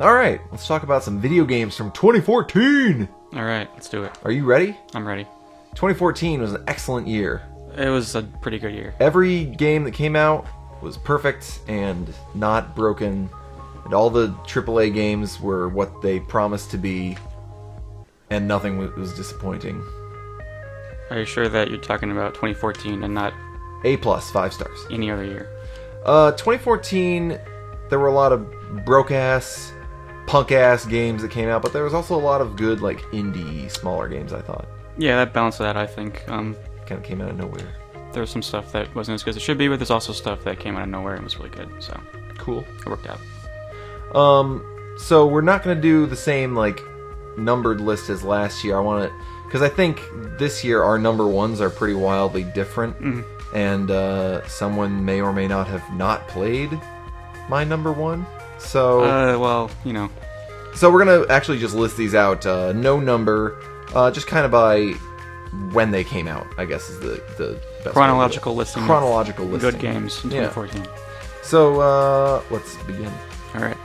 Alright, let's talk about some video games from 2014! Alright, let's do it. Are you ready? I'm ready. 2014 was an excellent year. It was a pretty good year. Every game that came out was perfect and not broken, and all the AAA games were what they promised to be, and nothing was disappointing. Are you sure that you're talking about 2014 and not A+, 5 stars. any other year? 2014, there were a lot of broke-ass, punk-ass games that came out, but there was also a lot of good, like, indie, smaller games, I thought. Yeah, that balanced that, I think. Kind of came out of nowhere. There was some stuff that wasn't as good as it should be, but there's also stuff that came out of nowhere and was really good, so Cool. it worked out. So we're not going to do the same, like, numbered list as last year. I want to... Because I think this year our number ones are pretty wildly different, and someone may or may not have not played my number one. So, well, you know. So we're gonna actually just list these out, no number, just kind of by when they came out, I guess is the best Chronological listing. Chronological listing. Good games in 2014. So let's begin. All right.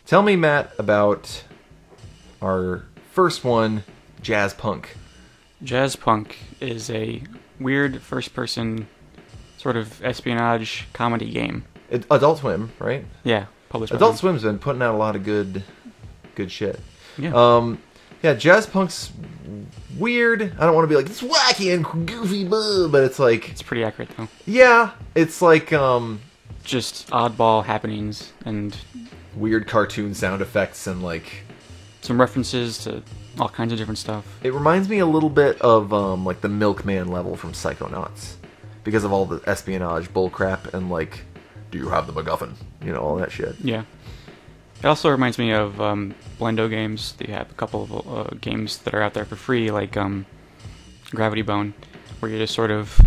Tell me, Matt, about our first one, Jazz Punk. Jazz Punk is a weird first-person sort of espionage comedy game. Adult Swim, right? Yeah, published by Adult them. Swim's been putting out a lot of good shit. Yeah. Yeah, Jazz Punk's weird. I don't want to be like, it's wacky and goofy, but it's like... It's pretty accurate, though. Yeah, it's like, Just oddball happenings and... weird cartoon sound effects and, like... some references to all kinds of different stuff. It reminds me a little bit of, like, the Milkman level from Psychonauts. Because of all the espionage bullcrap and, like, do you have the MacGuffin? You know, all that shit. Yeah. It also reminds me of Blendo games. They have a couple of games that are out there for free, like Gravity Bone, where you just sort of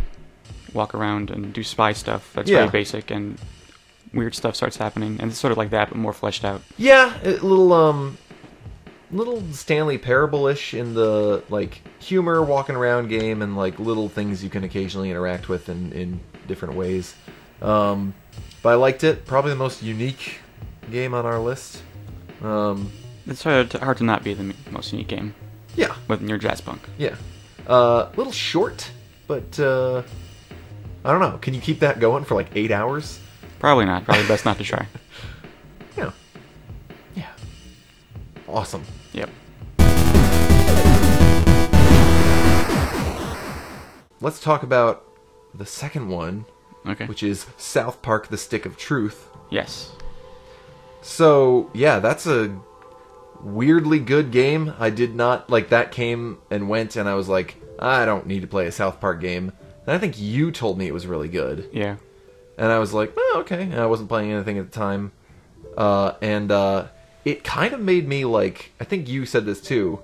walk around and do spy stuff. That's very basic, and weird stuff starts happening. And it's sort of like that, but more fleshed out. Yeah, a little Stanley Parable-ish in the, like, humor walking around game and, like, little things you can occasionally interact with in different ways. But I liked it. Probably the most unique game on our list. It's hard to not be the most unique game. Yeah. With your Jazz Punk. Yeah. A little short, but, I don't know. Can you keep that going for, like, 8 hours? Probably not. Probably best not to try. Yeah. Yeah. Awesome. Yep. Let's talk about the second one, Okay. which is South Park: The Stick of Truth. Yes. So, yeah, that's a weirdly good game. I did not, like, that came and went, and I was like, I don't need to play a South Park game. And I think you told me it was really good. Yeah. And I was like, oh, okay. And I wasn't playing anything at the time. It kind of made me, like, I think you said this too,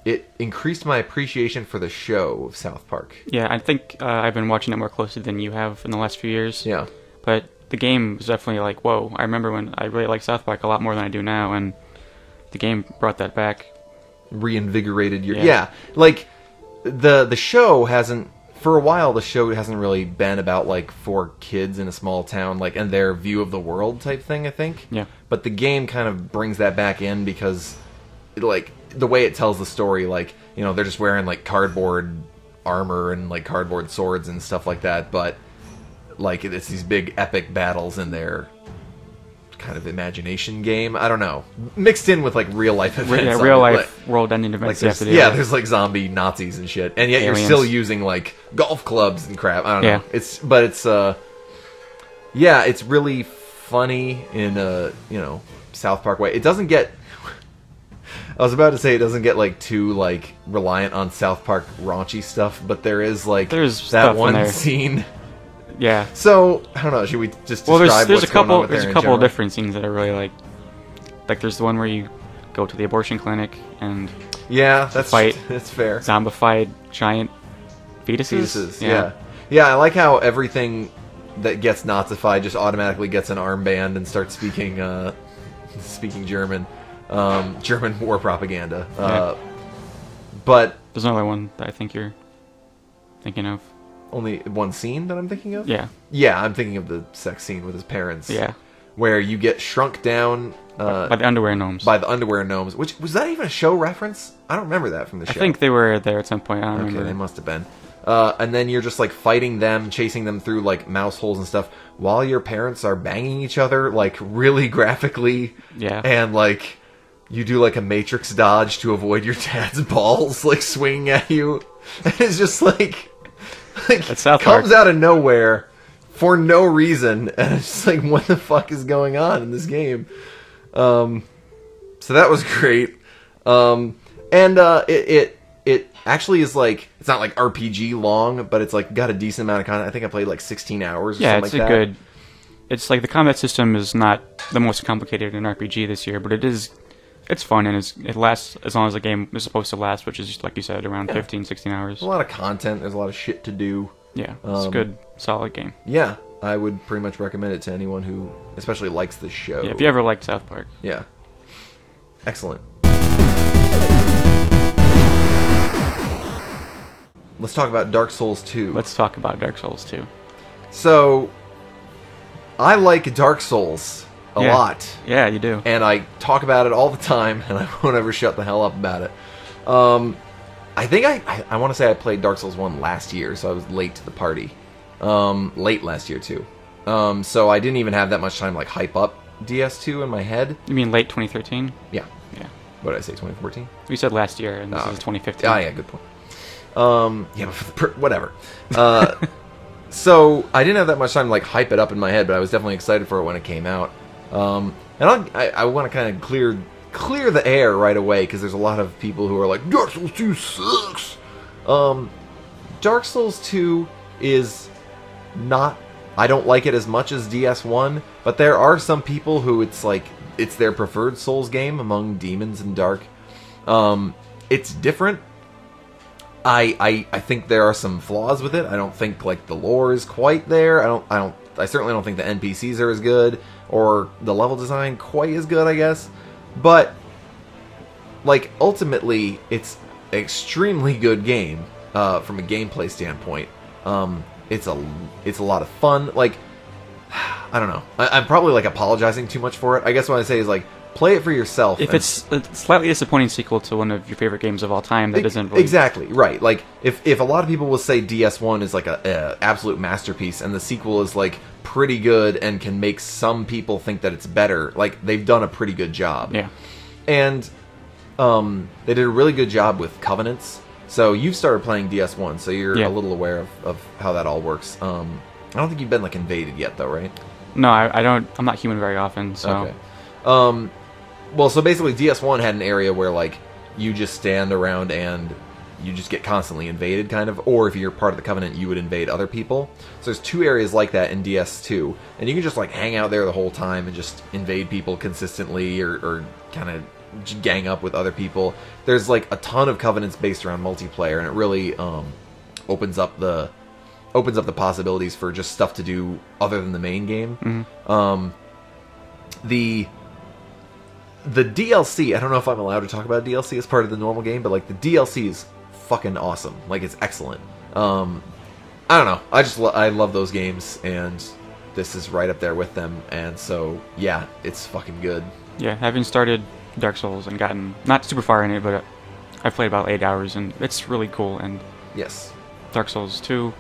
it increased my appreciation for the show of South Park. Yeah, I think I've been watching it more closely than you have in the last few years. Yeah. But the game was definitely like, whoa, I remember when I really liked South Park a lot more than I do now, and the game brought that back. Reinvigorated your... Yeah. Like, the show hasn't... For a while, the show hasn't really been about, like, 4 kids in a small town, like, and their view of the world type thing, I think. Yeah. But the game kind of brings that back in because, like, the way it tells the story, like, you know, they're just wearing, like, cardboard armor and, like, cardboard swords and stuff like that, but, like, it's these big epic battles in their kind of imagination game. I don't know. Mixed in with, like, real-life events. Yeah, real-life world-ending events. Like, there's, like, zombie Nazis and shit. And yet Aliens. you're still using, like, golf clubs and crap. I don't know. Yeah. Yeah, it's really funny in a, you know, South Park way. It doesn't get... I was about to say it doesn't get, like, too, like, reliant on South Park raunchy stuff, but there is, like, that one scene... Yeah. So, I don't know, should we just describe there's what's going on with there's there a in couple general? of different scenes that I really like. Like, there's the one where you go to the abortion clinic and yeah, that's fight that's fair. Zombified giant fetuses. Yeah. Yeah, I like how everything that gets Nazified just automatically gets an armband and starts speaking speaking German. German war propaganda. But there's another one that I think you're thinking of. only one scene that I'm thinking of? Yeah. Yeah, I'm thinking of the sex scene with his parents. Yeah. Where you get shrunk down By the underwear gnomes. by the underwear gnomes. Which was that even a show reference? I don't remember that from the show. I think they were there at some point. I don't Okay, remember. they must have been. And then you're just like fighting them, chasing them through like mouse holes and stuff, while your parents are banging each other like really graphically. Yeah. And like you do like a Matrix dodge to avoid your dad's balls like swinging at you. And it's just like That's South comes Park. out of nowhere for no reason, and it's just like, what the fuck is going on in this game? So that was great. It actually is like, it's not like RPG long, but it's like got a decent amount of content. I think I played like 16 hours or Yeah, something it's like a that. good. It's like the combat system is not the most complicated in RPG this year, but it's fun and it lasts as long as the game is supposed to last, which is, like you said, around 15, 16 hours. There's a lot of content, there's a lot of shit to do. Yeah, it's a good, solid game. Yeah, I would pretty much recommend it to anyone who especially likes the show. Yeah, if you ever liked South Park. Yeah. Excellent. Let's talk about Dark Souls 2. Let's talk about Dark Souls 2. So, I like Dark Souls a lot. Yeah, you do. And I talk about it all the time, and I won't ever shut the hell up about it. I think I want to say I played Dark Souls 1 last year, so I was late to the party. Late last year, too. So I didn't even have that much time to like hype up DS2 in my head. You mean late 2013? Yeah. Yeah. What did I say, 2014? We said last year, and this is 2015. Ah, yeah, good point. Yeah, but whatever. So I didn't have that much time to like hype it up in my head, but I was definitely excited for it when it came out. And I want to kind of clear the air right away, because there's a lot of people who are like, Dark Souls 2 sucks. Dark Souls 2 is not... I don't like it as much as DS1, but there are some people who it's like, it's their preferred Souls game among Demons and Dark. It's different. I think there are some flaws with it. I don't think like the lore is quite there. I certainly don't think the NPCs are as good, or the level design quite as good, I guess. But like ultimately, it's an extremely good game from a gameplay standpoint. It's a lot of fun. Like, I don't know. I'm probably like apologizing too much for it. I guess what I say is like, play it for yourself. If it's a slightly disappointing sequel to one of your favorite games of all time, that isn't really... Exactly, right. Like, if a lot of people will say DS1 is like a absolute masterpiece, and the sequel is like pretty good and can make some people think that it's better, like, they've done a pretty good job. Yeah. And they did a really good job with Covenants. So you've started playing DS1, so you're a little aware of how that all works. I don't think you've been like invaded yet, though, right? No, I don't. I'm not human very often, so... Okay. Well, so basically DS1 had an area where, like, you just stand around and you just get constantly invaded, kind of. Or if you're part of the Covenant, you would invade other people. So there's two areas like that in DS2. And you can just, like, hang out there the whole time and just invade people consistently, or kind of gang up with other people. There's, like, a ton of Covenants based around multiplayer, and it really opens up the possibilities for just stuff to do other than the main game. Mm-hmm. The DLC, I don't know if I'm allowed to talk about DLC as part of the normal game, but like the DLC is fucking awesome. Like, it's excellent. I don't know. I love those games, and this is right up there with them. And so, yeah, it's fucking good. Yeah, having started Dark Souls and gotten not super far in it, but I've played about 8 hours, and it's really cool. And yes, Dark Souls 2,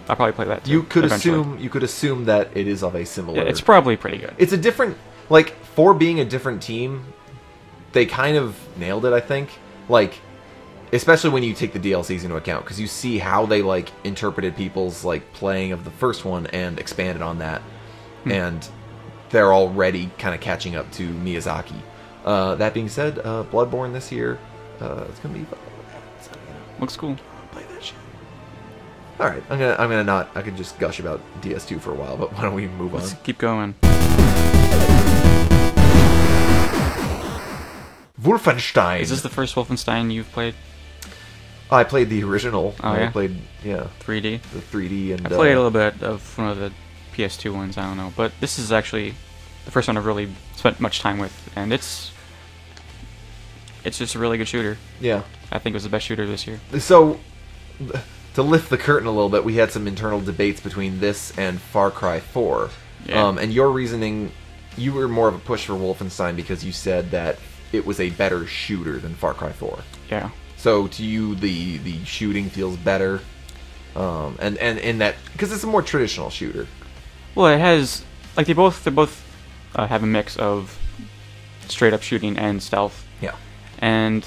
I'll probably play that too. You could eventually. assume that it is of a similar. Yeah, it's probably pretty good. It's a different, like, for being a different team, they kind of nailed it, I think. Like, especially when you take the DLCs into account, because you see how they, like, interpreted people's, like, playing of the first one and expanded on that. And they're already kind of catching up to Miyazaki. That being said, Bloodborne this year, it's gonna be fun. So, Looks cool. Play that shit. All right, I'm gonna not. I could just gush about DS2 for a while, but why don't we move on? Let's keep going. Wolfenstein. Is this the first Wolfenstein you've played? I played the original. Oh, yeah? I played 3D? the 3D, and I played a little bit of one of the PS2 ones, I don't know. But this is actually the first one I've really spent much time with, and it's just a really good shooter. Yeah. I think it was the best shooter this year. So, to lift the curtain a little bit, we had some internal debates between this and Far Cry 4. Yeah. And your reasoning, you were more of a push for Wolfenstein because you said that it was a better shooter than Far Cry 4. Yeah. So to you, the shooting feels better, and in that because it's a more traditional shooter. Well, it has like they both have a mix of straight up shooting and stealth. Yeah. And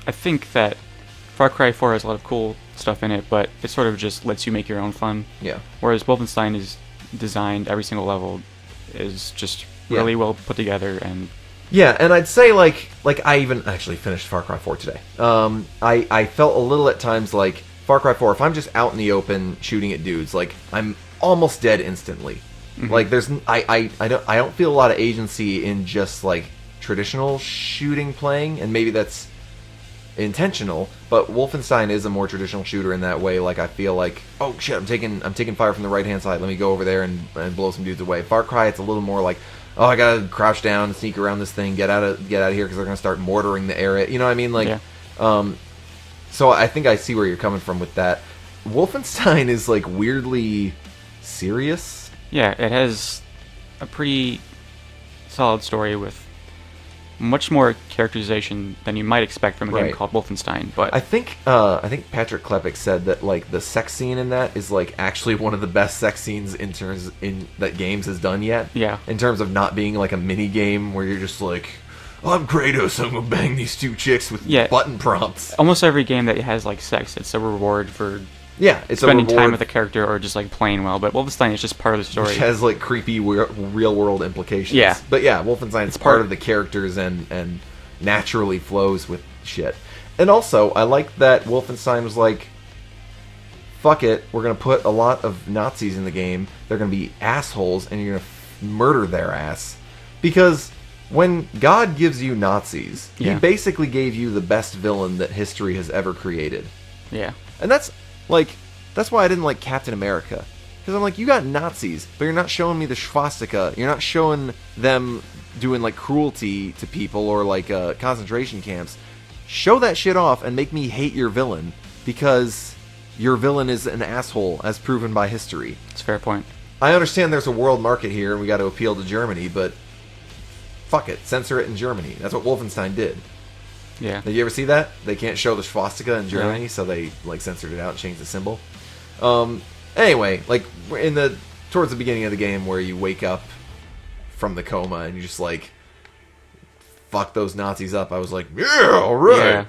I think that Far Cry 4 has a lot of cool stuff in it, but it sort of just lets you make your own fun. Yeah. Whereas Wolfenstein is designed, every single level is just really well put together. And yeah, and I'd say like I even actually finished Far Cry 4 today. I felt a little at times like Far Cry 4, if I'm just out in the open shooting at dudes, like I'm almost dead instantly. Mm-hmm. Like there's I don't feel a lot of agency in just like traditional shooting playing, and maybe that's intentional, but Wolfenstein is a more traditional shooter in that way. Like I feel like, oh shit, I'm taking fire from the right hand side, let me go over there and blow some dudes away. Far Cry, it's a little more like, oh, I gotta crouch down, sneak around this thing, get out of here because they're gonna start mortaring the area. You know what I mean? Like, yeah. So I think I see where you're coming from with that. Wolfenstein is like weirdly serious. Yeah, it has a pretty solid story with much more characterization than you might expect from a game called Wolfenstein. But I think Patrick Klepek said that like the sex scene in that is like actually one of the best sex scenes in that games has done yet. Yeah. In terms of not being like a mini game where you're just like, oh, I'm Kratos, I'm gonna bang these two chicks with button prompts. Almost every game that has like sex, it's a reward for it's spending a reward, time with a character or just like playing well. But Wolfenstein is just part of the story. Which has like creepy real world implications. Yeah. But yeah, Wolfenstein is part of the characters and naturally flows with shit. And also, I like that Wolfenstein was like, fuck it, we're gonna put a lot of Nazis in the game. They're gonna be assholes, and you're gonna murder their ass. Because when God gives you Nazis, He basically gave you the best villain that history has ever created. Yeah. And that's why I didn't like Captain America. Because I'm like, you got Nazis, but you're not showing me the swastika. You're not showing them doing like cruelty to people or like concentration camps. Show that shit off and make me hate your villain, because your villain is an asshole, as proven by history. It's a fair point. I understand there's a world market here and we got to appeal to Germany, but fuck it, censor it in Germany. That's what Wolfenstein did. Yeah. Did you ever see that? They can't show the swastika in Germany, so they like censored it out and changed the symbol. Anyway, like towards the beginning of the game where you wake up from the coma and you just like fuck those Nazis up, I was like, yeah, all right. Yeah.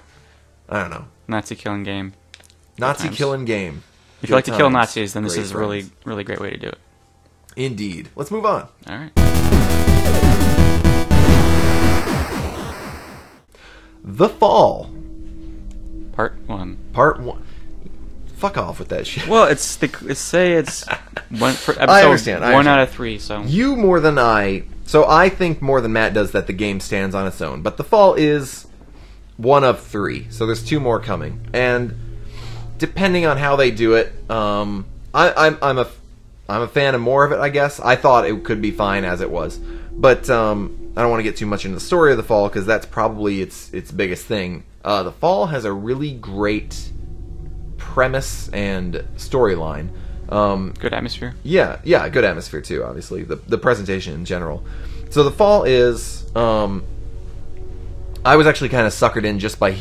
I don't know. Nazi killing game. Nazi killing game. If you like to kill Nazis, then this is a really, really great way to do it. Indeed. Let's move on. All right. The Fall. Part 1. Part 1. Fuck off with that shit. Well, it's one for episode I understand. 1 out of 3. So you more than I. So I think more than Matt does that the game stands on its own. But The Fall is 1 of 3. So there's 2 more coming, and depending on how they do it, I'm a fan of more of it. I guess I thought it could be fine as it was, but I don't want to get too much into the story of The Fall because that's probably its biggest thing. The Fall has a really great premise and storyline. Good atmosphere. Yeah, good atmosphere too. Obviously, the presentation in general. So The Fall is. I was actually kind of suckered in just by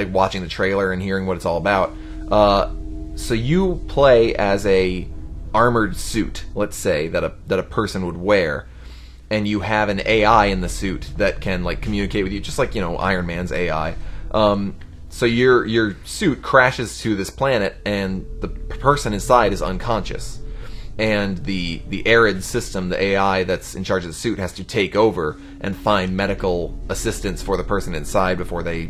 watching the trailer and hearing what it's all about. So you play as a armored suit, let's say that a person would wear, and you have an AI in the suit that can like communicate with you, just like Iron Man's AI. So your suit crashes to this planet, and the person inside is unconscious, and the arid system, the AI that's in charge of the suit, has to take over and find medical assistance for the person inside before they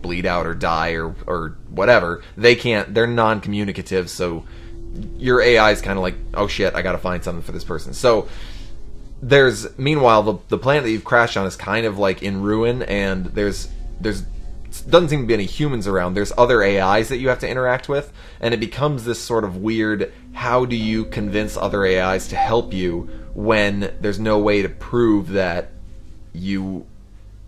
bleed out or die or whatever. They're non-communicative, so your AI is kind of like, oh shit, I gotta find something for this person. So meanwhile the planet that you've crashed on is kind of like in ruin, and there's doesn't seem to be any humans around. There's other AIs that you have to interact with, and it becomes this sort of weird, how do you convince other AIs to help you when there's no way to prove that you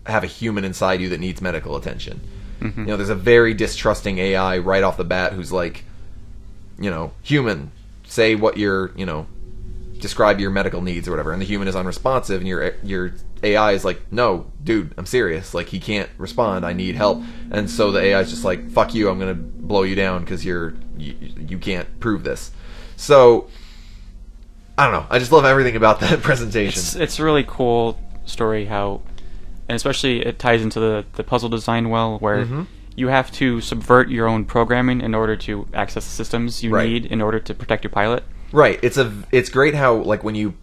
have a human inside you that needs medical attention. Mm-hmm. There's a very distrusting AI right off the bat who's like, human, say what describe your medical needs or whatever, and the human is unresponsive, and your AI is like, no, dude, I'm serious. Like, he can't respond. I need help. And so the AI is just like, fuck you. I'm gonna blow you down because you can't prove this. So I don't know. I just love everything about that presentation. It's a really cool story how, and especially it ties into the puzzle design well, where you have to subvert your own programming in order to access the systems you need in order to protect your pilot. Right. It's great how, like, when you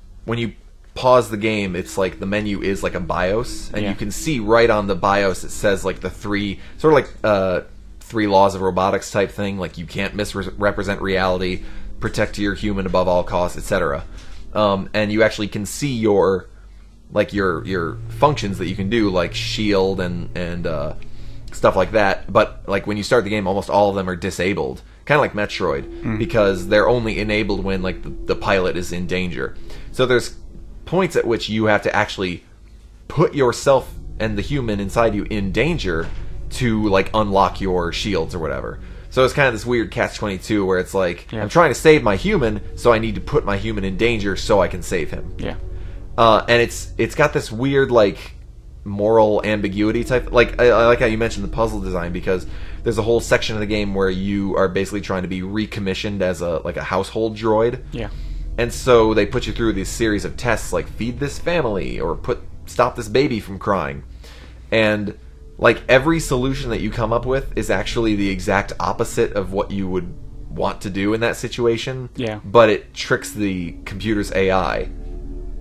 pause the game, it's like the menu is like a BIOS, and you can see right on the BIOS it says like the three laws of robotics type thing, like you can't misrepresent reality, protect your human above all costs, etc. And you actually can see your functions that you can do, like shield and stuff like that. But like when you start the game, almost all of them are disabled. Kind of like Metroid, because they're only enabled when like the pilot is in danger. So there's points at which you have to actually put yourself and the human inside you in danger to like unlock your shields or whatever. So it's kind of this weird catch-22 where it's like, I'm trying to save my human, so I need to put my human in danger so I can save him. Yeah. And it's got this weird like moral ambiguity type. Like I like how you mentioned the puzzle design, because there's a whole section of the game where you are basically trying to be recommissioned as a household droid. Yeah. And so they put you through this series of tests, like feed this family or stop this baby from crying. And like every solution that you come up with is actually the exact opposite of what you would want to do in that situation. Yeah. But it tricks the computer's AI.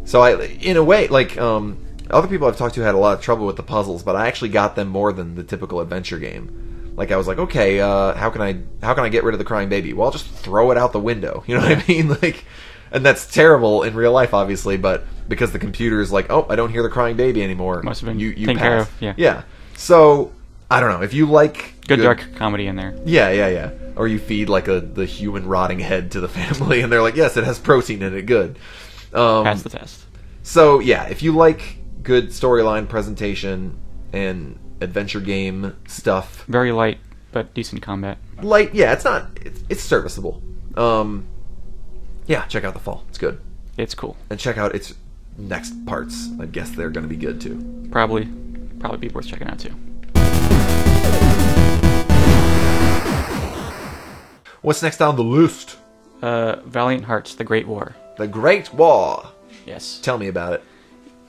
So in a way, like other people I've talked to had a lot of trouble with the puzzles, but I actually got them more than the typical adventure game. Like I was like, okay, how can I get rid of the crying baby? Well, I'll just throw it out the window. You know what I mean? Like, and that's terrible in real life, obviously, but because the computer is like, oh, I don't hear the crying baby anymore. Must have been you taken pass. care of. Yeah. So I don't know if you like good dark comedy in there. Yeah. Or you feed like the human rotting head to the family, and they're like, yes, it has protein in it. Good. Pass the test. So yeah, if you like good storyline presentation and adventure game stuff, very light but decent combat. Light, yeah, it's serviceable. Yeah, check out The Fall. It's good. It's cool. And check out its next parts. I guess they're going to be good too. Probably be worth checking out too. What's next on the list? Valiant Hearts: The Great War. The Great War. Yes. Tell me about it.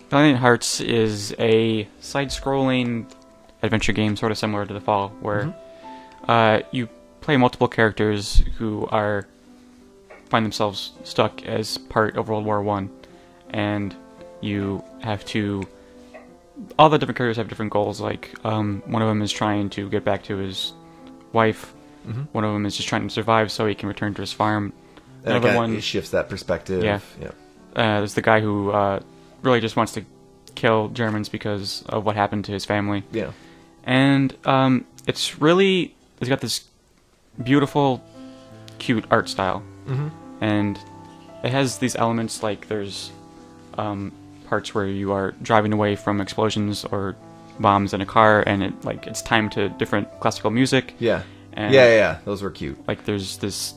Valiant Hearts is a side-scrolling adventure game, sort of similar to The Fall, where you play multiple characters who find themselves stuck as part of World War I, and you have to. All the different characters have different goals. Like one of them is trying to get back to his wife. One of them is just trying to survive so he can return to his farm. And another one shifts that perspective. Yeah. There's the guy who really just wants to kill Germans because of what happened to his family. Yeah. And it's got this beautiful, cute art style. And it has these elements, like there's parts where you are driving away from explosions or bombs in a car, and it's timed to different classical music. Yeah. And yeah. Those were cute. Like there's this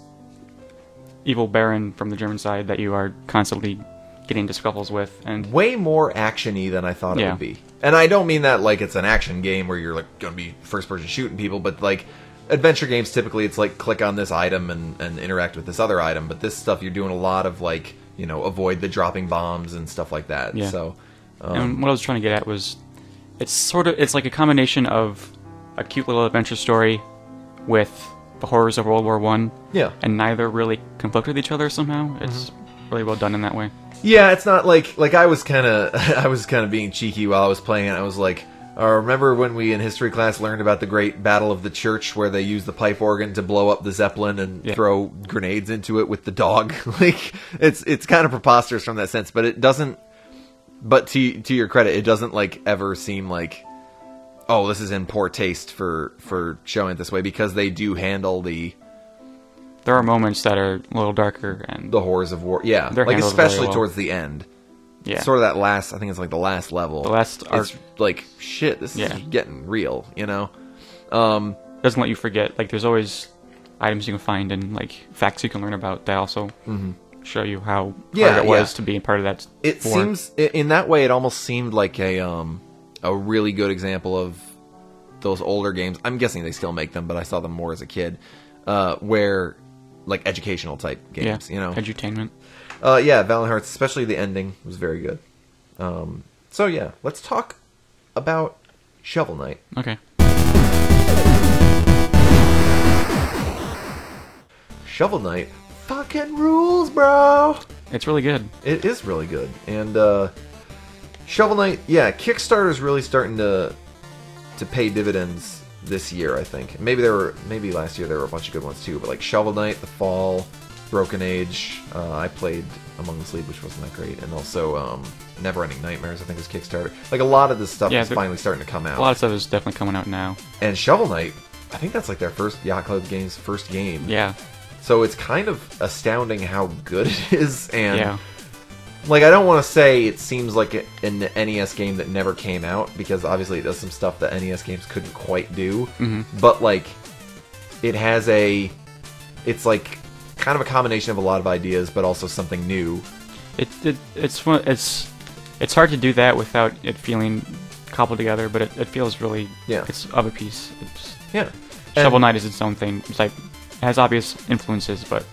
evil baron from the German side that you are constantly getting into scuffles with, and way more action-y than I thought it would be. And I don't mean that like it's an action game where you're like going to be first-person shooting people, but like adventure games typically it's like click on this item and interact with this other item. But this stuff you're doing a lot of like avoid the dropping bombs and stuff like that. Yeah. So, and what I was trying to get at was it's like a combination of a cute little adventure story with the horrors of World War I. Yeah. And neither really conflict with each other somehow. It's really well done in that way. Yeah, it's not like I was kind of being cheeky while I was playing it. I was like, remember when we in history class learned about the Great Battle of the Church, where they used the pipe organ to blow up the Zeppelin and throw grenades into it with the dog? Like it's kind of preposterous from that sense, but it doesn't. But to your credit, it doesn't like ever seem like, oh, this is in poor taste for showing it this way, because they do handle the. There are moments that are a little darker, and the horrors of war. Yeah, like especially towards the end. Yeah, sort of that last. I think it's like the last level. The last arc. It's like shit. This is getting real. Doesn't let you forget. Like there's always items you can find and like facts you can learn about that also show you how Yeah, hard it was yeah. to be part of that. It war. seems in that way. It almost seemed like a really good example of those older games. I'm guessing they still make them, but I saw them more as a kid, where like educational type games. You know, edutainment. Yeah, Valiant Hearts, especially the ending was very good. So yeah, let's talk about Shovel Knight. Okay. Shovel Knight fucking rules, bro. It's really good. It is really good. And Shovel Knight, yeah, Kickstarter's really starting to pay dividends this year, I think. Maybe last year there were a bunch of good ones too, but like Shovel Knight, The Fall, Broken Age, I played Among the Sleep, which wasn't that great, and also Neverending Nightmares, I think was Kickstarter. Like a lot of this stuff is finally starting to come out. A lot of stuff is definitely coming out now. And Shovel Knight, I think that's like their first Yacht Club Games first game. Yeah. So it's kind of astounding how good it is, and Yeah. like I don't want to say it seems like an NES game that never came out, because obviously it does some stuff that NES games couldn't quite do. But like it has it's like kind of a combination of a lot of ideas, but also something new. It's hard to do that without it feeling cobbled together, but it feels really it's of a piece. Shovel Knight is its own thing. It's like it has obvious influences, but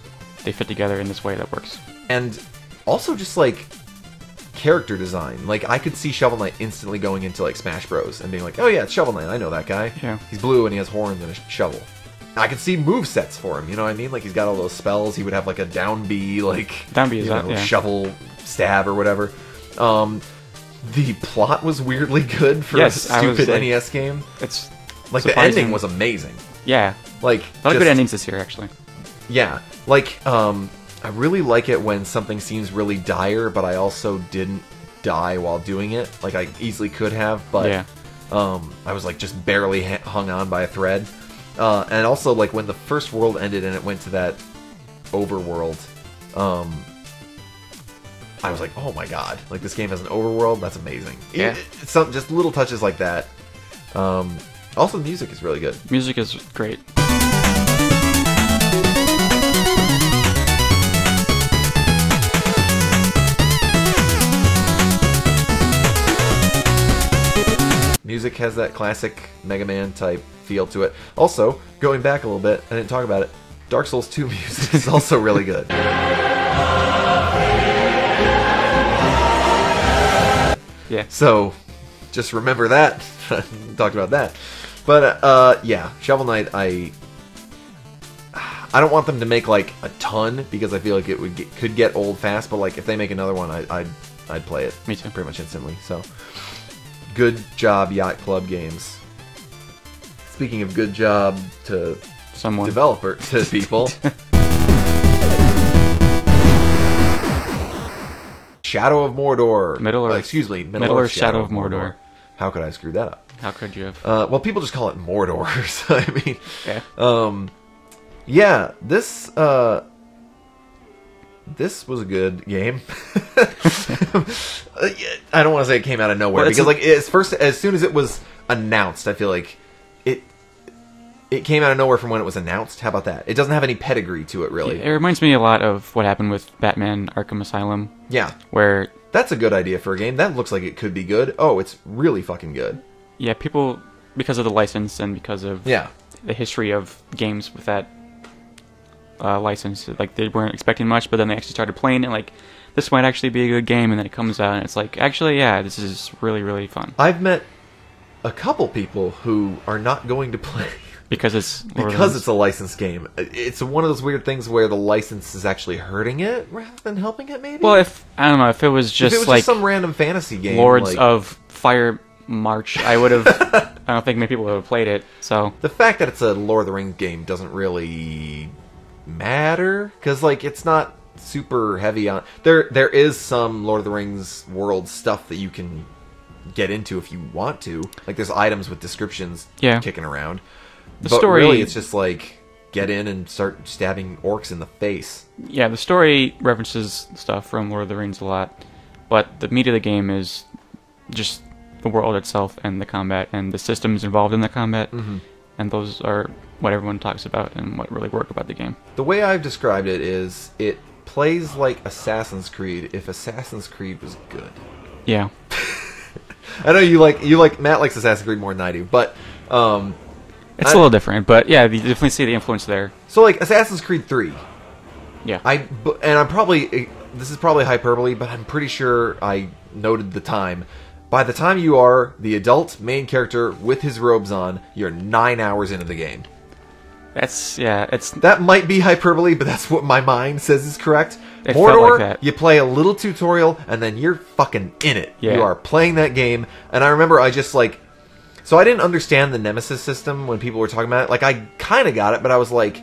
they fit together in this way that works. And also just like character design. Like I could see Shovel Knight instantly going into like Smash Bros. And being like, oh yeah, it's Shovel Knight, I know that guy. Yeah. He's blue and he has horns and a shovel. I could see movesets for him, you know what I mean? Like he's got all those spells. He would have like a down B, like down B is that, yeah. shovel stab or whatever. The plot was weirdly good for a stupid NES game. It's like surprising. The ending was amazing. Yeah. Like a lot of good endings this year, actually. Yeah. Like I really like it when something seems really dire, but I also didn't die while doing it. Like I easily could have, but I was like just barely hung on by a thread. And also like when the first world ended and it went to that overworld, I was like, oh my god, like this game has an overworld? That's amazing. Yeah. Some just little touches like that. Also the music is really good. Music is great. Music has that classic Mega Man type feel to it. Also, going back a little bit, I didn't talk about it, Dark Souls 2 music is also really good. Yeah. So, just remember that. Talked about that. But, yeah, Shovel Knight, I don't want them to make, like, a ton, because I feel like it could get old fast, but, like, if they make another one, I'd play it. Me too. Pretty much instantly, so... Good job, Yacht Club Games. Speaking of good job to to people. Shadow of Mordor. Excuse me, Middle-earth Shadow of Mordor. How could I screw that up? How could you have? Well, people just call it Mordor. So, I mean, yeah. Yeah, this was a good game. I don't want to say it came out of nowhere, because like as soon as it was announced, I feel like it came out of nowhere from when it was announced. How about that? It doesn't have any pedigree to it, really. It reminds me a lot of what happened with Batman Arkham Asylum. Yeah. Where... That's a good idea for a game. That looks like it could be good. Oh, it's really fucking good. Yeah, people, because of the license and because of the history of games with that license, like they weren't expecting much, but then they actually started playing it, like, this might actually be a good game, and then it comes out and it's like, actually, yeah, this is really, really fun. I've met a couple people who are not going to play because it's a licensed game. It's one of those weird things where the license is actually hurting it rather than helping it, maybe? Well, I don't know, if it was just like some random fantasy game, Lords of Fire March, I would have I don't think many people would have played it. So the fact that it's a Lord of the Rings game doesn't really matter, because like it's not super heavy on there is some Lord of the Rings world stuff that you can get into if you want to, like there's items with descriptions kicking around, but story, really it's just like get in and start stabbing orcs in the face. Yeah, the story references stuff from Lord of the Rings a lot, but the meat of the game is just the world itself and the combat and the systems involved in the combat. and those are what everyone talks about and what really work about the game. The way I've described it is it plays like Assassin's Creed if Assassin's Creed was good. Yeah. I know you like Matt likes Assassin's Creed more than I do, but it's a little different, but yeah, you definitely see the influence there. So like Assassin's Creed 3. Yeah. I'm probably, this is probably hyperbole, but I'm pretty sure I noted the time. By the time you are the adult main character with his robes on, you're 9 hours into the game. That might be hyperbole, but that's what my mind says is correct. It Mordor, felt like that. You play a little tutorial, and then you're fucking in it. Yeah. You are playing that game, and I remember I just like... So I didn't understand the Nemesis system when people were talking about it. Like, I kind of got it, but I was like,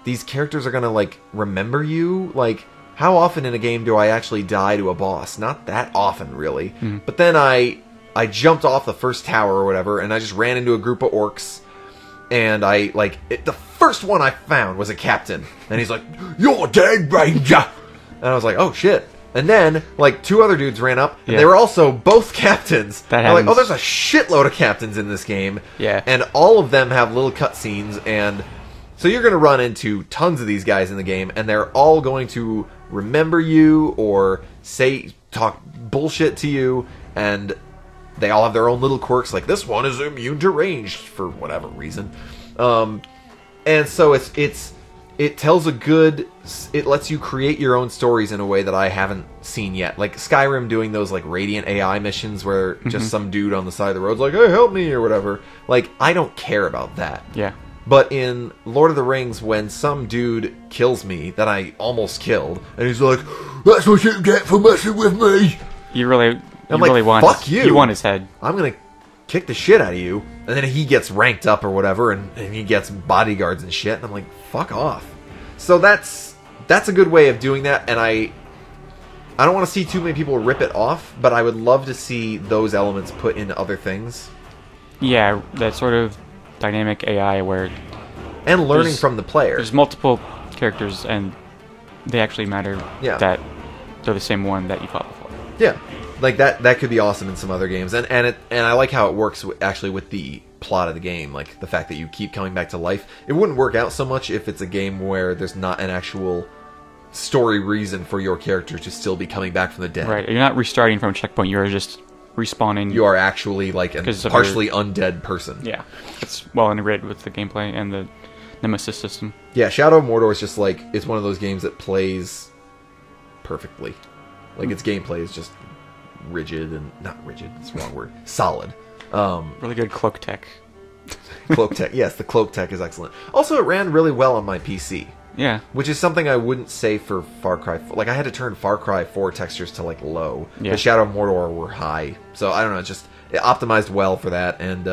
these characters are gonna, like, remember you? Like, how often in a game do I actually die to a boss? Not that often, really. Mm. But then I jumped off the first tower or whatever, and I just ran into a group of orcs. And the first one I found was a captain. And he's like, "You're dead, Ranger!" And I was like, oh, shit. And then, like, 2 other dudes ran up, and they were also both captains. That I'm like, happens. oh, there's a shitload of captains in this game. Yeah. And all of them have little cutscenes, and so you're going to run into tons of these guys in the game, and they're all going to remember you or talk bullshit to you, and they all have their own little quirks, like this one is immune to ranged for whatever reason. And so it tells it lets you create your own stories in a way that I haven't seen yet. Like Skyrim doing those like Radiant AI missions where just some dude on the side of the road's like, "Hey, help me," or whatever. Like, I don't care about that. Yeah. But in Lord of the Rings, when some dude kills me that I almost killed, and he's like, "That's what you get for messing with me," You really like, want fuck you. You want his head. I'm gonna kick the shit out of you. And then he gets ranked up or whatever, and he gets bodyguards and shit, and I'm like, fuck off. So that's a good way of doing that, and I don't want to see too many people rip it off, but I would love to see those elements put into other things. Yeah, that sort of dynamic AI where... And learning from the player. There's multiple characters, and they actually matter that they're the same one that you fought before. Yeah. Like, that could be awesome in some other games. And I like how it works actually with the plot of the game. Like, the fact that you keep coming back to life. It wouldn't work out so much if it's a game where there's not an actual story reason for your character to still be coming back from the dead. Right. You're not restarting from a checkpoint. You're just respawning. You are actually, like, a partially undead person. Yeah. It's well integrated with the gameplay and the Nemesis system. Yeah, Shadow of Mordor is just, like, it's one of those games that plays perfectly. Like, its gameplay is just... rigid and not rigid, it's the wrong word. Solid. Really good cloak tech. Cloak tech, yes, the cloak tech is excellent. Also, it ran really well on my PC. Yeah. Which is something I wouldn't say for Far Cry 4. Like, I had to turn Far Cry 4 textures to, like, low. Yeah. The Shadow of Mordor were high. So, I don't know, it optimized well for that, and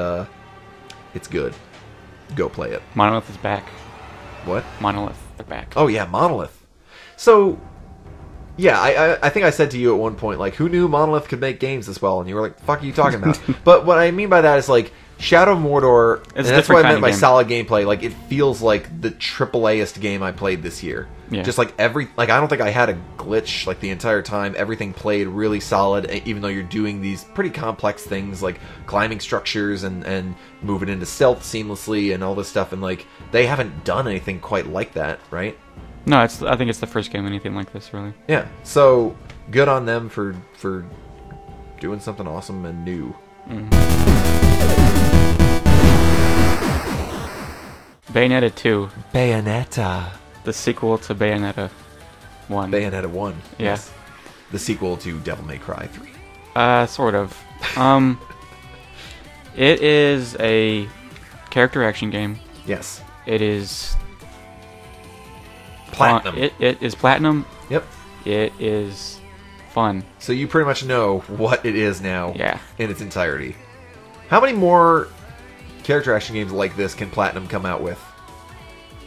it's good. Go play it. Monolith is back. What? Monolith, they're back. Oh, yeah, Monolith. So... yeah, I think I said to you at one point, like, who knew Monolith could make games this well? And you were like, the fuck are you talking about? But what I mean by that is, like, Shadow of Mordor, and that's what I meant by solid gameplay, like, it feels like the AAA-est game I played this year. Yeah. Just like I don't think I had a glitch, like, the entire time. Everything played really solid, even though you're doing these pretty complex things, like climbing structures and moving into stealth seamlessly and all this stuff, and, like, they haven't done anything quite like that, right? No, I think it's the first game anything like this, really. Yeah, so good on them for doing something awesome and new. Bayonetta 2. Bayonetta. The sequel to Bayonetta 1. Bayonetta 1. Yeah. Yes. The sequel to Devil May Cry 3. Sort of. It is a character action game. Yes. It is... platinum. It is platinum. Yep. It is fun. So you pretty much know what it is now. Yeah. In its entirety. How many more character action games like this can Platinum come out with?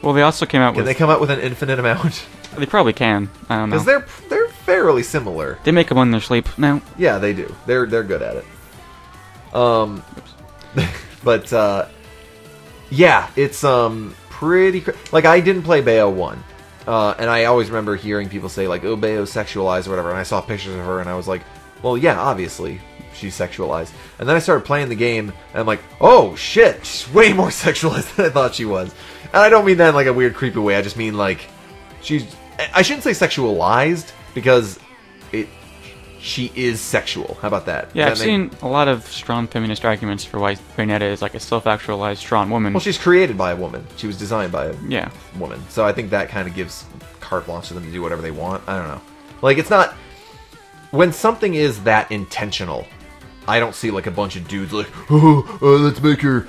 Well, they also came out with... Can they come out with an infinite amount? They probably can. I don't know. Because they're fairly similar. They make them in their sleep now. Yeah, they do. They're good at it. But yeah, it's pretty... like, I didn't play Bayo 1. And I always remember hearing people say, like, oh, Bayo's sexualized or whatever, and I saw pictures of her, and I was like, well, yeah, obviously. she's sexualized. And then I started playing the game, and I'm like, oh shit, she's way more sexualized than I thought she was. And I don't mean that in like a weird, creepy way. I just mean like I shouldn't say sexualized because she is sexual. How about that? Yeah, I've seen a lot of strong feminist arguments for why Bayonetta is like a self-actualized, strong woman. Well, she's created by a woman. She was designed by a yeah. woman. So I think that kind of gives carte blanche to them to do whatever they want. I don't know. Like, it's not... When something is that intentional, I don't see like a bunch of dudes like, let's make her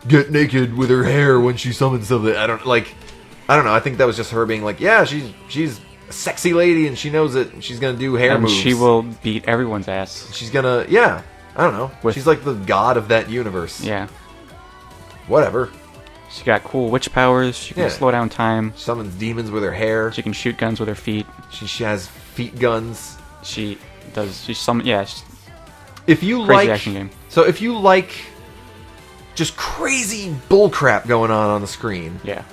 get naked with her hair when she summons something. I don't know. I think that was just her being like, yeah, she's a sexy lady and she knows it. And she's gonna do hair moves. And she will beat everyone's ass. She's gonna, yeah. I don't know. She's like the god of that universe. Yeah. Whatever. She got cool witch powers. She can slow down time. Summons demons with her hair. She can shoot guns with her feet. She has feet guns. She does. She's some. Yeah. If you crazy action game. So if you like just crazy bullcrap going on the screen, yeah,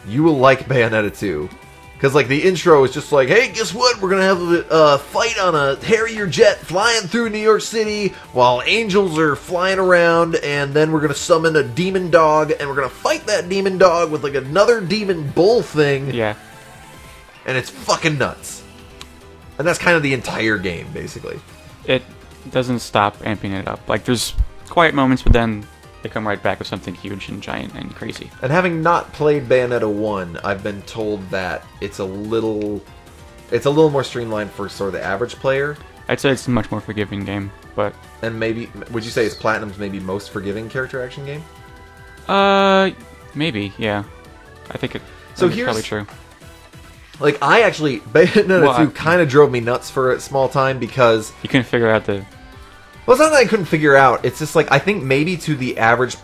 you will like Bayonetta 2. Because like the intro is just like, hey, guess what? We're gonna have a fight on a Harrier jet flying through New York City while angels are flying around, and then we're gonna summon a demon dog, and we're gonna fight that demon dog with like another demon bull thing. Yeah. And it's fucking nuts. And that's kind of the entire game, basically. It doesn't stop amping it up. Like there's quiet moments, but then they come right back with something huge and giant and crazy. And having not played Bayonetta 1, I've been told that it's a little more streamlined for sort of the average player. I'd say it's a much more forgiving game, but... And maybe, would you say it's Platinum's maybe most forgiving character action game? Maybe, yeah. I think it's probably true. Like, Bayonetta 2 kind of drove me nuts for a small time because... You couldn't figure out the... Well, it's not that I couldn't figure out. It's just like, I think maybe to the average...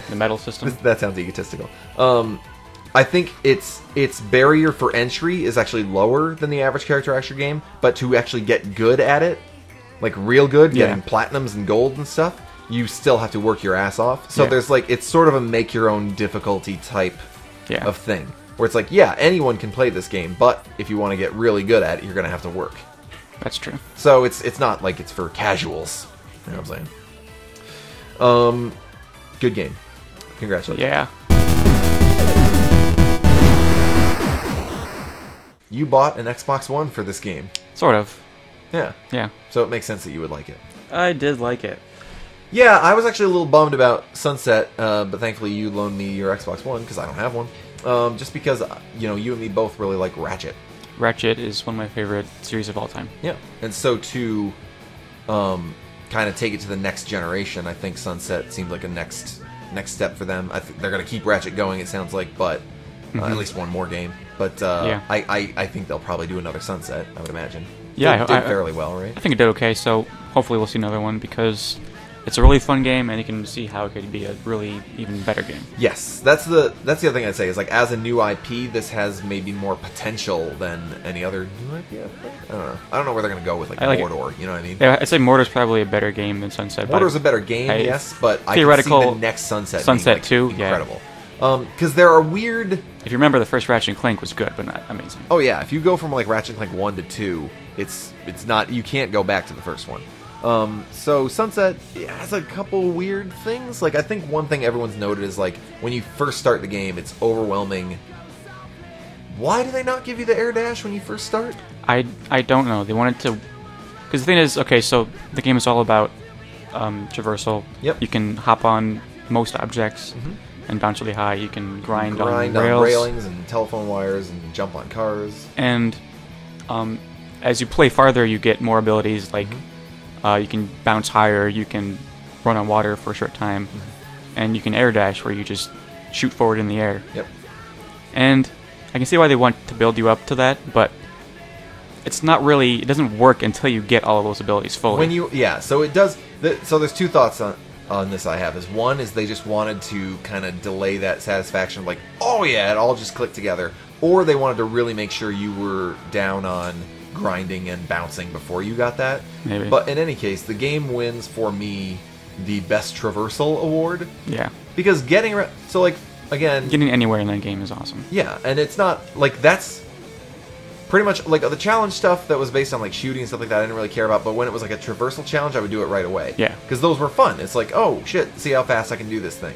The medal system? That sounds egotistical. I think its barrier for entry is actually lower than the average character action game, but to actually get good at it, like real good, getting platinums and gold and stuff, you still have to work your ass off. So there's like, it's sort of a make your own difficulty type of thing. Where it's like, yeah, anyone can play this game, but if you want to get really good at it, you're going to have to work. That's true. So it's not like it's for casuals. You know what I'm saying? Good game. Congratulations. Yeah. You bought an Xbox One for this game. Sort of. Yeah. Yeah. So it makes sense that you would like it. I did like it. Yeah, I was actually a little bummed about Sunset, but thankfully you loaned me your Xbox One, because I don't have one. Just because, you and me both really like Ratchet. Ratchet is one of my favorite series of all time. Yeah. And so to kind of take it to the next generation, I think Sunset seems like a next step for them. I think they're going to keep Ratchet going, it sounds like, but at least one more game. But I think they'll probably do another Sunset, I would imagine. Yeah, it did fairly well, right? I think it did okay, so hopefully we'll see another one, because it's a really fun game, and you can see how it could be a really even better game. Yes, that's the other thing I'd say is, like, as a new IP, this has maybe more potential than any other new IP. I don't know where they're gonna go with like Mordor. You know what I mean? Yeah, I'd say Mordor's probably a better game than Sunset. Mordor's a better game, yes, but theoretical, I can see the next Sunset being, like, 2, incredible. Because there are weird. If you remember, the first Ratchet and Clank was good, but not amazing. Oh yeah, if you go from like Ratchet and Clank 1 to 2, it's not, you can't go back to the first one. So Sunset has a couple weird things. Like, I think one thing everyone's noted is, like, when you first start the game, it's overwhelming. Why do they not give you the air dash when you first start? I don't know. They wanted to... Because the thing is, okay, so the game is all about traversal. Yep. You can hop on most objects and bounce really high. You can grind on railings and telephone wires and jump on cars. And as you play farther, you get more abilities, like... you can bounce higher, you can run on water for a short time, and you can air dash, where you just shoot forward in the air. Yep. And I can see why they want to build you up to that, but it's not really, it doesn't work until you get all of those abilities fully. So it does, so there's two thoughts on this I have. One is they just wanted to kind of delay that satisfaction of like, oh yeah, it all just clicked together. Or they wanted to really make sure you were down on grinding and bouncing before you got that. Maybe. But in any case, the game wins for me the best traversal award. Yeah. Because getting anywhere in that game is awesome. Yeah, and it's not like that's pretty much like the challenge stuff that was based on like shooting and stuff like that I didn't really care about, but when it was like a traversal challenge I would do it right away. Yeah. Because those were fun. It's like, oh shit, see how fast I can do this thing.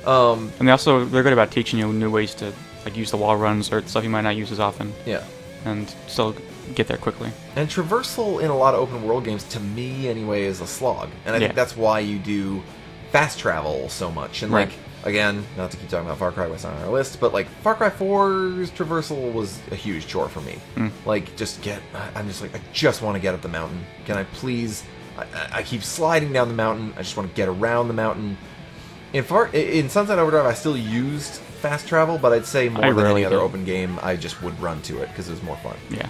And they're good about teaching you new ways to like use the wall runs or stuff you might not use as often. Yeah. And still get there quickly. And traversal in a lot of open world games, to me anyway, is a slog. And I think that's why you do fast travel so much. And like, again, not to keep talking about Far Cry, what's not on our list, but like Far Cry 4's traversal was a huge chore for me. Like, I'm just like, I just want to get up the mountain. Can I please? I keep sliding down the mountain. I just want to get around the mountain. In Sunset Overdrive, I still used fast travel, but I'd say more than any other open game, I just would run to it because it was more fun. Yeah.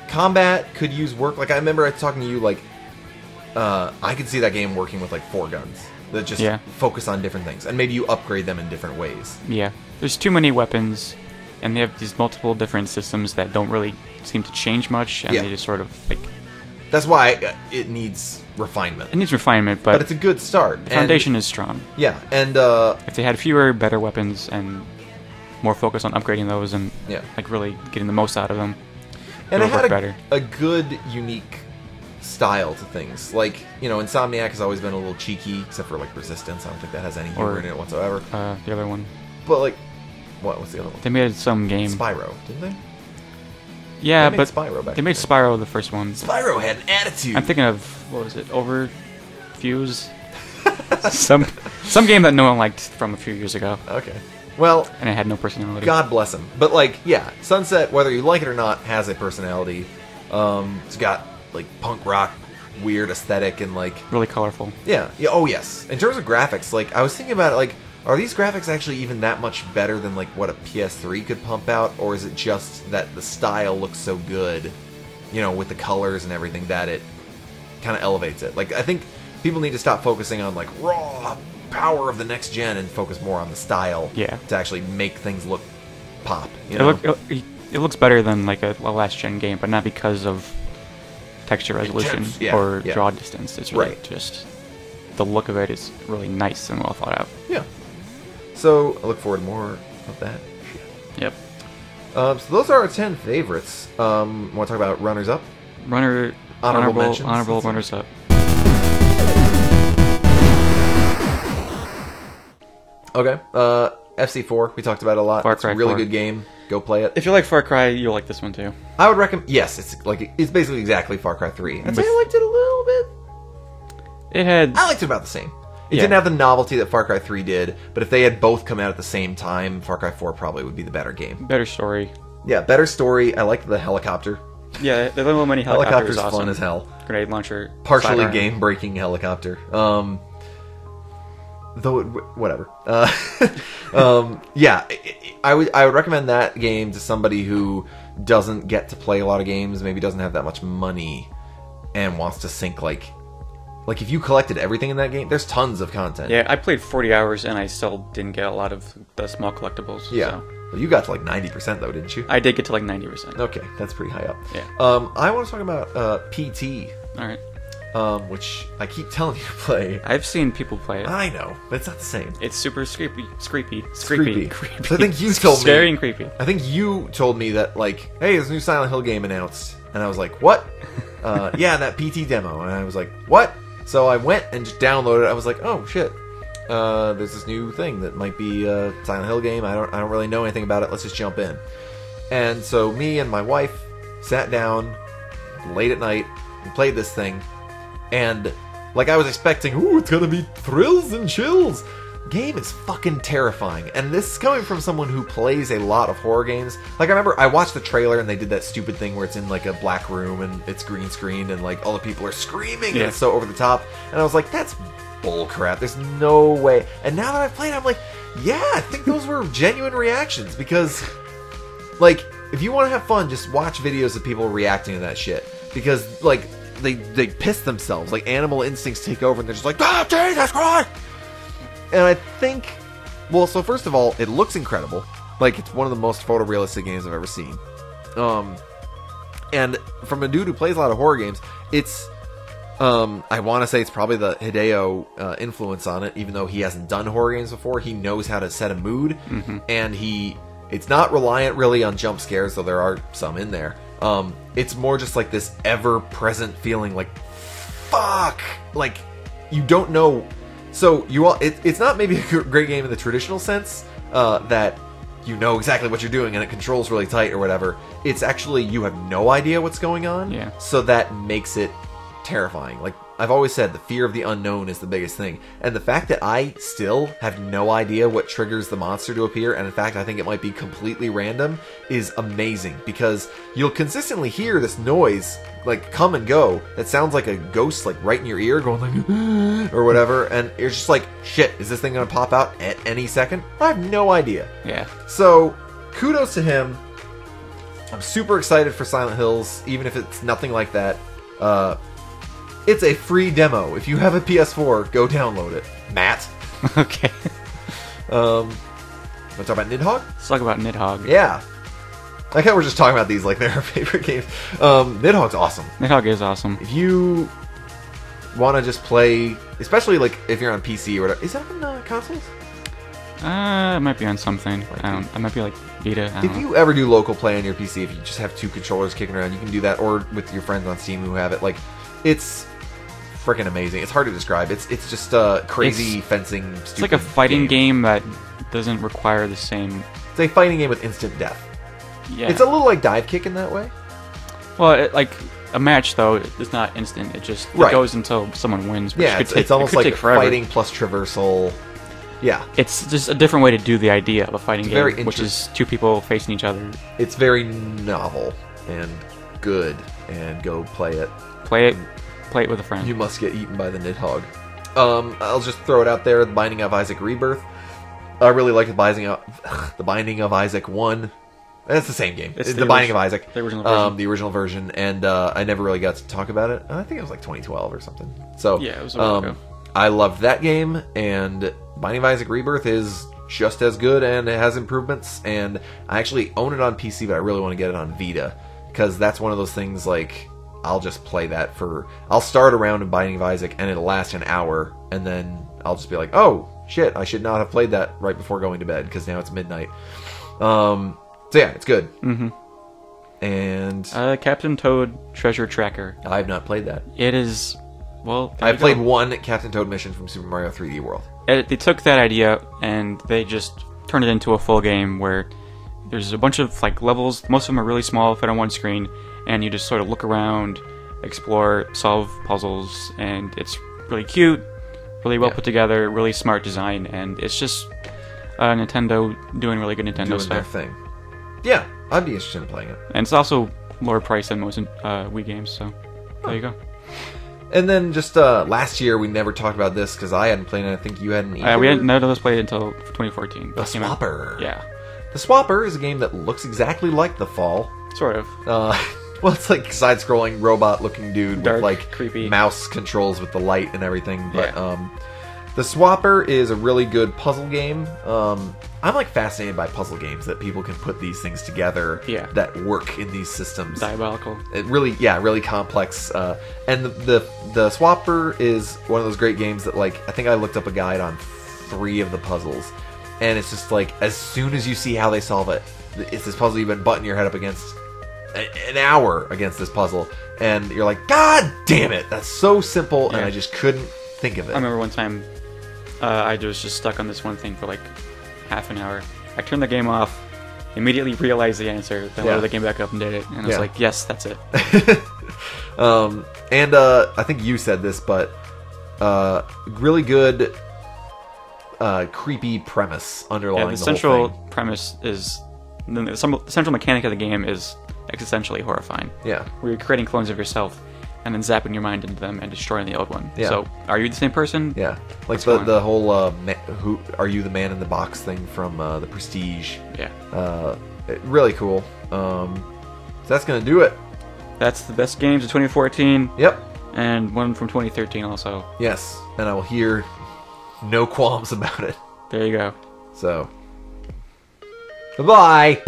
Combat could use work. Like, I remember I was talking to you, like, I could see that game working with, like, 4 guns that just focus on different things. And maybe you upgrade them in different ways. Yeah. There's too many weapons, and they have these multiple different systems that don't really seem to change much, and they just sort of, like... That's why it needs refinement. It needs refinement, but it's a good start. The foundation is strong. Yeah, and... if they had fewer, better weapons, and more focus on upgrading those, and, like, really getting the most out of them, and it had a good, unique style to things. Like, you know, Insomniac has always been a little cheeky, except for, like, Resistance. I don't think that has any humor in it whatsoever. The other one. But, like... What's the other one? They made some game. Spyro, didn't they? Yeah, they made Spyro back they made Spyro the first one. Spyro had an attitude. I'm thinking of, what was it, Overfuse? some game that no one liked from a few years ago. Okay. Well... And it had no personality. God bless him. But, like, yeah, Sunset, whether you like it or not, has a personality. It's got, like, punk rock, weird aesthetic, and, like... Really colorful. Yeah. Oh, yes. In terms of graphics, like, I was thinking about it, like... Are these graphics actually even that much better than, like, what a PS3 could pump out? Or is it just that the style looks so good, you know, with the colors and everything, that it kind of elevates it? Like, I think people need to stop focusing on, like, raw power of the next gen and focus more on the style to actually make things look pop, you know? It looks better than, like, a last-gen game, but not because of texture resolution or draw distance. It's really just... The look of it is really nice and well thought out. Yeah. So, I look forward to more of that shit. Yep. So those are our 10 favorites. Want to talk about runners-up? Honorable mentions? Honorable runners-up. Okay. FC4, we talked about it a lot. It's a really good game. Go play it. If you like Far Cry, you'll like this one too. I would recommend... Yes, it's basically exactly Far Cry 3. I'd say I liked it a little bit. I liked it about the same. It didn't have the novelty that Far Cry 3 did, but if they had both come out at the same time, Far Cry 4 probably would be the better game. Better story. Yeah, better story. I liked the helicopter. Yeah, the little mini helicopter is awesome. Fun as hell. Grenade launcher. Partially game-breaking helicopter. Though, whatever. Yeah, I would recommend that game to somebody who doesn't get to play a lot of games, maybe doesn't have that much money, and wants to sink, like if you collected everything in that game, there's tons of content. Yeah, I played 40 hours and I still didn't get a lot of the small collectibles. Yeah. So. Well, you got to like 90% though, didn't you? I did get to like 90%. Okay, that's pretty high up. Yeah. I want to talk about PT. Alright. Which I keep telling you to play. I've seen people play it. I know, but it's not the same. It's super creepy. Creepy. So I think you told me. Scary and creepy. I think you told me that, like, hey, there's a new Silent Hill game announced. And I was like, what? Yeah, that PT demo. And I was like, what? So I went and just downloaded it. I was like, oh, shit. There's this new thing that might be a Silent Hill game. I don't really know anything about it. Let's just jump in. And so me and my wife sat down late at night and played this thing. And, like, I was expecting, ooh, it's gonna be thrills and chills. Game is fucking terrifying. And this is coming from someone who plays a lot of horror games. Like, I remember I watched the trailer and they did that stupid thing where it's in, like, a black room and it's green screened and, like, all the people are screaming and it's so over the top. And I was like, that's bullcrap. There's no way. And now that I've played it, I'm like, yeah, I think those were genuine reactions. Because, like, if you want to have fun, just watch videos of people reacting to that shit. Because, like, they piss themselves. Like, animal instincts take over and they're just like, ah, Jesus Christ! And I think, well, so first of all, it looks incredible. Like, it's one of the most photorealistic games I've ever seen. And from a dude who plays a lot of horror games, it's, I want to say it's probably the Hideo influence on it, even though he hasn't done horror games before. He knows how to set a mood, and It's not reliant really on jump scares, though there are some in there. It's more just like this ever-present feeling like, fuck! Like, you don't know. So, it's not maybe a great game in the traditional sense, that you know exactly what you're doing and it controls really tight or whatever. It's actually, you have no idea what's going on. Yeah. So that makes it terrifying. Like, I've always said, the fear of the unknown is the biggest thing. And the fact that I still have no idea what triggers the monster to appear, and in fact I think it might be completely random, is amazing. Because you'll consistently hear this noise, like, come and go, that sounds like a ghost, like, right in your ear, going like, or whatever, and you're just like, shit, is this thing gonna pop out at any second? I have no idea. Yeah. So, kudos to him. I'm super excited for Silent Hills, even if it's nothing like that. It's a free demo. If you have a PS4, go download it. Matt. Okay. Want to talk about Nidhogg? Let's talk about Nidhogg. Yeah. Like how we're just talking about these like they're our favorite games. Nidhogg's awesome. Nidhogg is awesome. If you want to just play, especially like if you're on PC or whatever. Is that on consoles? It might be on something. I don't. It might be like Vita. I don't If know. you ever do local play on your PC, if you just have two controllers kicking around, you can do that, or with your friends on Steam who have it. Like, it's freaking amazing. It's hard to describe. It's just crazy fencing. It's like a fighting game that doesn't require the same. It's a fighting game with instant death. Yeah. It's a little like Dive Kick in that way. Well, like a match though, it's not instant. It just Right. goes until someone wins. Which Yeah, could take, it's almost it could like take forever. fighting plus traversal. Yeah, It's just a different way to do the idea of a fighting It's very game, which is two people facing each other. it's very novel and good. And go play it. Play it with a friend. You must get eaten by the Nidhogg. I'll just throw it out there. The Binding of Isaac Rebirth. I really like the Binding of Isaac 1. That's the same game. It's the Binding of Isaac. The original version. The original version. And I never really got to talk about it. I think it was like 2012 or something. So Yeah, it was a while ago. I loved that game, and Binding of Isaac Rebirth is just as good, and it has improvements. And I actually own it on PC, but I really want to get it on Vita, because that's one of those things like I'll just play that for. I'll start around in Binding of Isaac, and it'll last an hour, and then I'll just be like, oh shit, I should not have played that right before going to bed because now it's midnight. So yeah, it's good. Mm-hmm. And Captain Toad Treasure Tracker. I have not played that. It is. Well, I've played one Captain Toad mission from Super Mario 3D World. They took that idea and they just turned it into a full game where there's a bunch of like levels. Most of them are really small, fit on one screen, and you just sort of look around, explore, solve puzzles, and it's really cute, really well put together, really smart design, and it's just Nintendo doing really good Nintendo Doing their stuff. thing. Yeah, I'd be interested in playing it. And it's also lower price than most Wii games, so there you go. And then just last year, we never talked about this because I hadn't played it. I think you hadn't either. We hadn't, none of us played it until 2014. The It came out. Swapper. Yeah, The Swapper is a game that looks exactly like The Fall. sort of. Well, it's like side-scrolling robot-looking dude Dark, with like creepy. mouse controls with the light and everything. But Yeah. The Swapper is a really good puzzle game. I'm like fascinated by puzzle games that people can put these things together that work in these systems. Diabolical. It really, really complex. And the Swapper is one of those great games that, like, I think I looked up a guide on 3 of the puzzles, and it's just like as soon as you see how they solve it, it's this puzzle you've been butting your head up against an hour against this puzzle, and you're like, God damn it, that's so simple, and I just couldn't think of it. I remember one time I was just stuck on this one thing for like half an hour. I turned the game off, immediately realized the answer, then loaded the game back up and did it, and I was like, yes, that's it. And I think you said this, but really good creepy premise underlying The the central whole thing. premise is the central mechanic of the game is existentially horrifying. Yeah. Where you're creating clones of yourself and then zapping your mind into them and destroying the old one. Yeah. So, are you the same person? Yeah, like What's going the whole who are you the man in the box thing from the Prestige. Yeah. Really cool. So that's gonna do it. That's the best games of 2014. Yep. And one from 2013 also. Yes, and I will hear no qualms about it. There you go. So, bye-bye.